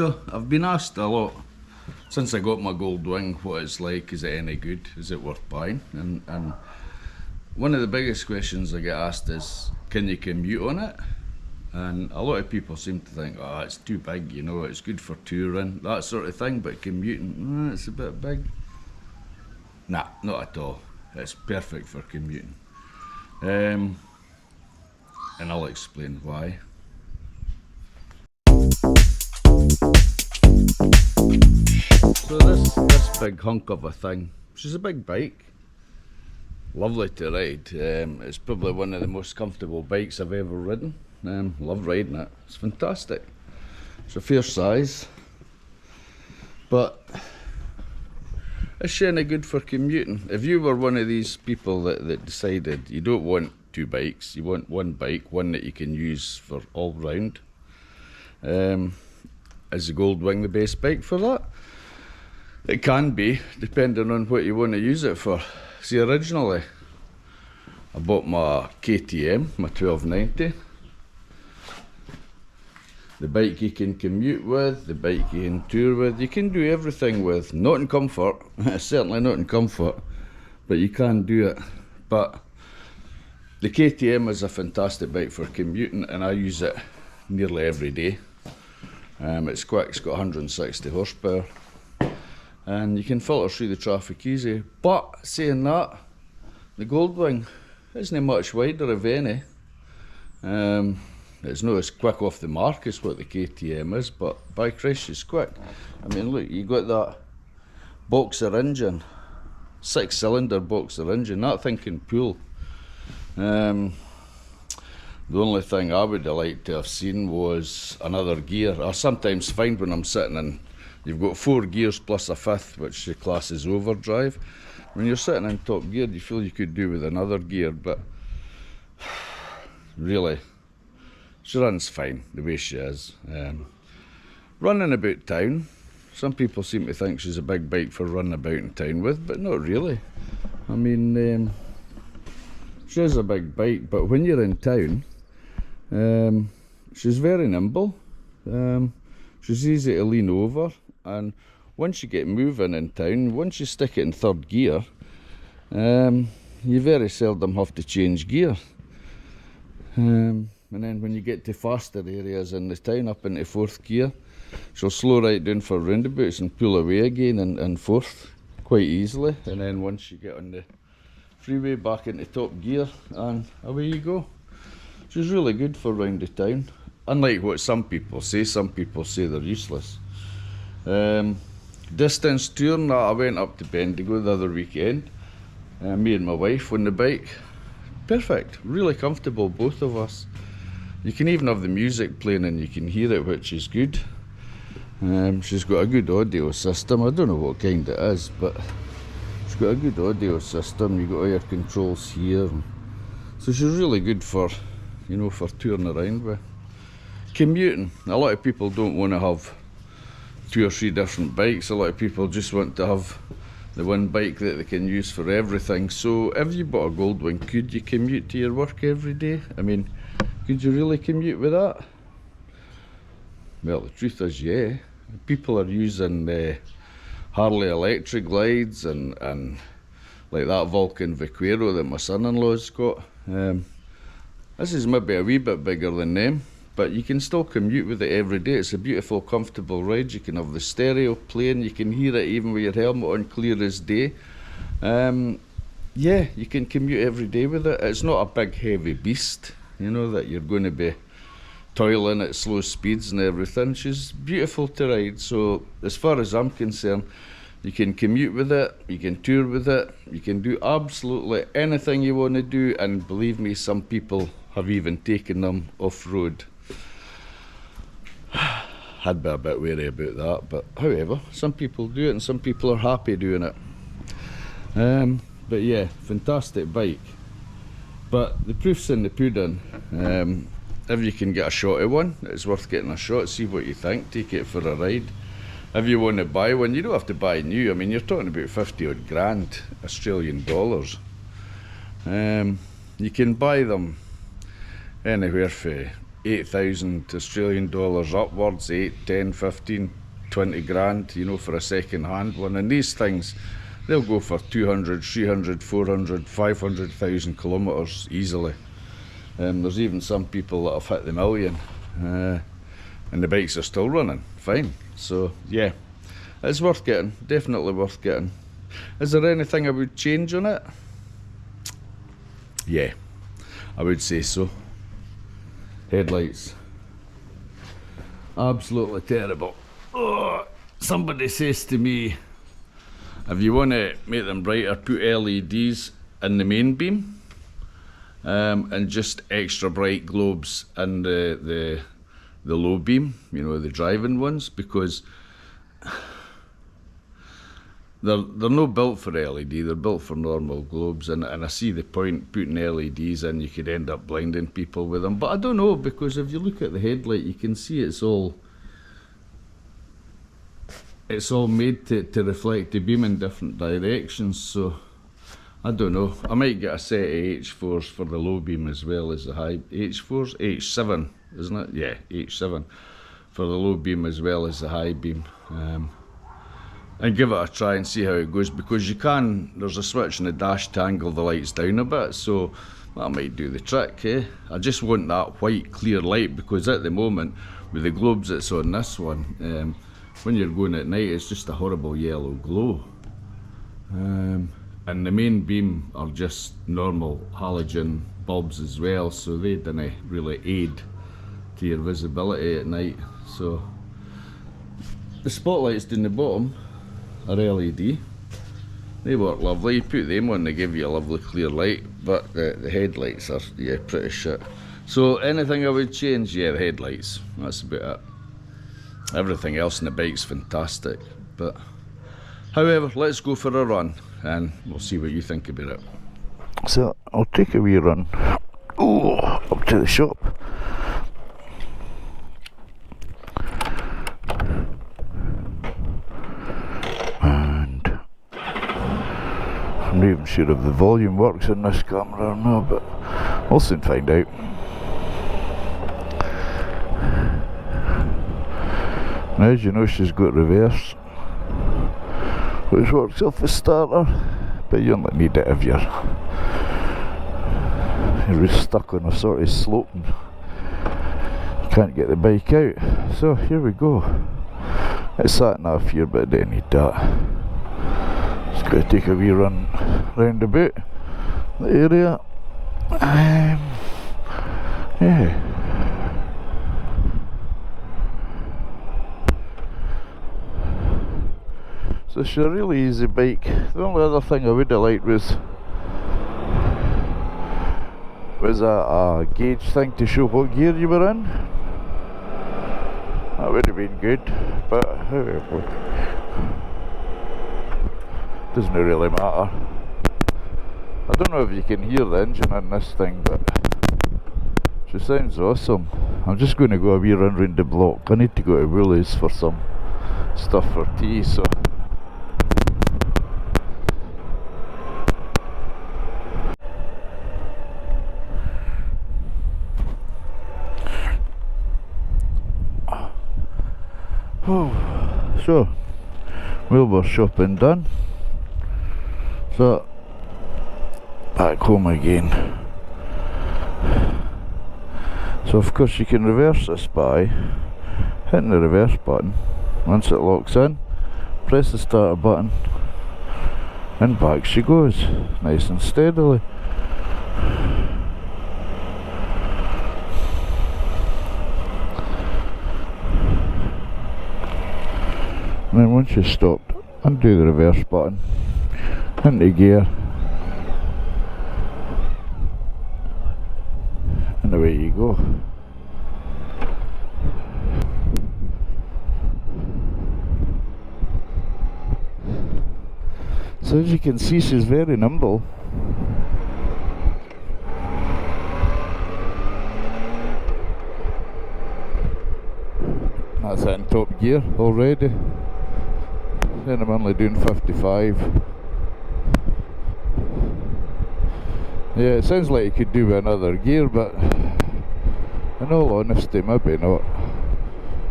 So I've been asked a lot since I got my Goldwing what it's like. Is it any good? Is it worth buying? And one of the biggest questions I get asked is, can you commute on it? And a lot of people seem to think, oh, it's too big, you know, it's good for touring, that sort of thing, but commuting, it's a bit big. Nah, not at all. It's perfect for commuting. And I'll explain why. So this big hunk of a thing, which is a big bike, lovely to ride. It's probably one of the most comfortable bikes I've ever ridden. Love riding it. It's fantastic. It's a fair size, but it's any good for commuting. If you were one of these people that decided you don't want two bikes, you want one bike, one that you can use for all round, is the Goldwing the best bike for that? It can be, depending on what you want to use it for. See, originally I bought my KTM, my 1290. The bike you can commute with, the bike you can tour with, you can do everything with. Not in comfort, certainly not in comfort, but you can do it. But the KTM is a fantastic bike for commuting, and I use it nearly every day. It's quick, it's got 160 horsepower, and you can filter through the traffic easy. But saying that, the Goldwing isn't much wider, if any. It's not as quick off the mark as what the KTM is, but by Christ, it's quick. I mean, look, you got that boxer engine, 6-cylinder boxer engine, that thing can pull. The only thing I would have liked to have seen was another gear. I sometimes find when I'm sitting in, you've got 4 gears plus a 5th, which the class is overdrive. When you're sitting in top gear, you feel you could do with another gear, but really, she runs fine the way she is. Running about town, some people seem to think she's a big bike for running about in town with, but not really. I mean, she is a big bike, but when you're in town, she's very nimble. She's easy to lean over, and once you get moving in town, once you stick it in 3rd gear, you very seldom have to change gear. And then when you get to faster areas in the town, up into 4th gear, she'll slow right down for roundabouts and pull away again in 4th quite easily. And then once you get on the freeway, back into top gear, and away you go. She's really good for round the town. Unlike what some people say they're useless. Distance touring, I went up to Bendigo the other weekend, me and my wife on the bike. Perfect, really comfortable, both of us. You can even have the music playing and you can hear it, which is good. She's got a good audio system. I don't know what kind it is, but she's got a good audio system. You got all your controls here, so she's really good for, you know, for touring around with. Commuting, a lot of people don't want to have 2 or 3 different bikes. A lot of people just want to have the one bike that they can use for everything. So if you bought a Goldwing, could you commute to your work every day? I mean, could you really commute with that? Well, the truth is, yeah. People are using Harley electric glides and like that Vulcan Vaquero that my son-in-law's got. This is maybe a wee bit bigger than them, but you can still commute with it every day. It's a beautiful, comfortable ride. You can have the stereo playing, you can hear it even with your helmet on, clear as day. Yeah, you can commute every day with it. It's not a big, heavy beast, you know, that you're going to be toiling at slow speeds and everything. She's beautiful to ride, so as far as I'm concerned, you can commute with it, you can tour with it, you can do absolutely anything you want to do, and believe me, some people have even taken them off-road. I'd be a bit wary about that, but however, some people do it and some people are happy doing it. But yeah, fantastic bike. But the proof's in the pudding. If you can get a shot of one, it's worth getting a shot, see what you think, take it for a ride. If you want to buy one, you don't have to buy new. I mean, you're talking about 50 odd grand Australian dollars. You can buy them anywhere for 8,000 Australian dollars upwards, 8, 10, 15, 20 grand, you know, for a second hand one. And these things, they'll go for 200, 300, 400, 500,000 kilometres easily. There's even some people that have hit the million, and the bikes are still running fine. So yeah, it's worth getting, definitely worth getting. Is there anything I would change on it? Yeah, I would say so. Headlights, absolutely terrible. Oh, somebody says to me, if you want to make them brighter, put LEDs in the main beam, and just extra bright globes in the low beam, you know, the driving ones, because they're not built for LED, they're built for normal globes, and I see the point putting LEDs in. You could end up blinding people with them, but I don't know, because if you look at the headlight, you can see it's all made to reflect the beam in different directions. So I don't know, I might get a set of H4s for the low beam as well as the high. H4s? H7, isn't it? Yeah, H7 for the low beam as well as the high beam. And give it a try and see how it goes, because there's a switch in the dash to angle the lights down a bit, so that might do the trick, eh? I just want that white clear light, because at the moment, with the globes that's on this one, when you're going at night, it's just a horrible yellow glow. And the main beam are just normal halogen bulbs as well, so they don't really aid to your visibility at night. So the spotlights down the bottom are LED. They work lovely. You put them on, they give you a lovely clear light, but the headlights are, yeah, pretty shit. So anything I would change? Yeah, the headlights. That's about it. Everything else in the bike's fantastic. But however, let's go for a run and we'll see what you think about it. So I'll take a wee run up to the shop. I'm not even sure if the volume works in this camera or not, but we'll soon find out. Now, as you know, she's got reverse, which works off the starter, but you only need it if you're stuck on a sort of slope and you can't get the bike out. So here we go. It's sat nav here, but I don't need that. Just going to take a wee run round about the area. Yeah. So it's a really easy bike. The only other thing I would have liked was a gauge thing to show what gear you were in. That would have been good, but doesn't really matter. I don't know if you can hear the engine in this thing, but she sounds awesome. I'm just going to go a wee run round the block. I need to go to Woolies for some stuff for tea, so so Wilbur shopping done, so back home again. So of course you can reverse this by hitting the reverse button. Once it locks in, press the starter button and back she goes, nice and steadily. And then once you've stopped, undo the reverse button, into gear, and away you go. So as you can see, she's very nimble. That's it in top gear already. Then I'm only doing 55. Yeah, it sounds like you could do with another gear, but In all honesty, maybe not.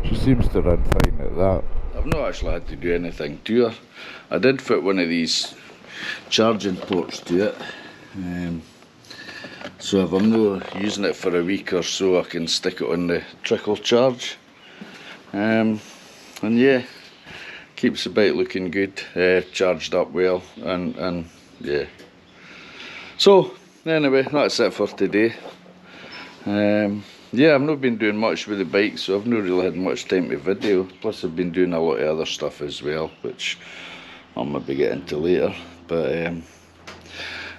She seems to run fine at that. I've not actually had to do anything to her. I did fit one of these charging ports to it. So if I'm not using it for a week or so, I can stick it on the trickle charge. And yeah, keeps the bike looking good, charged up well, and yeah. So anyway, that's it for today. Yeah, I've not been doing much with the bike, so I've not really had much time to video. Plus I've been doing a lot of other stuff as well, which I'll maybe get into later. But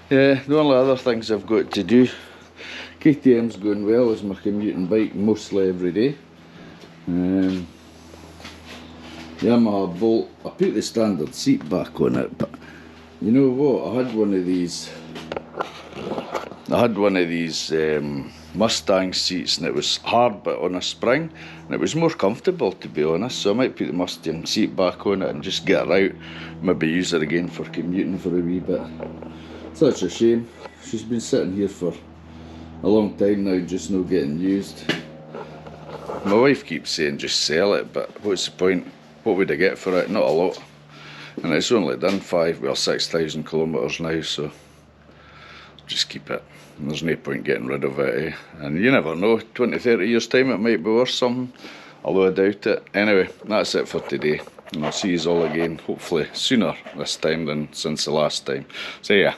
yeah, the only other things I've got to do, KTM's going well as my commuting bike mostly every day. Yamaha Bolt, I put the standard seat back on it, but you know what, I had one of these Mustang seats, and it was hard but on a spring, and it was more comfortable, to be honest, so I might put the Mustang seat back on it and just get her out, maybe use her again for commuting for a wee bit. Such a shame, she's been sitting here for a long time now, just not getting used. My wife keeps saying just sell it, but what's the point? What would I get for it? Not a lot. And it's only done 6,000 kilometres now, so just keep it. And there's no point getting rid of it, eh? And you never know, 20, 30 years time it might be worth something, although I doubt it. Anyway, that's it for today, and I'll see you all again, hopefully sooner this time than since the last time. So yeah.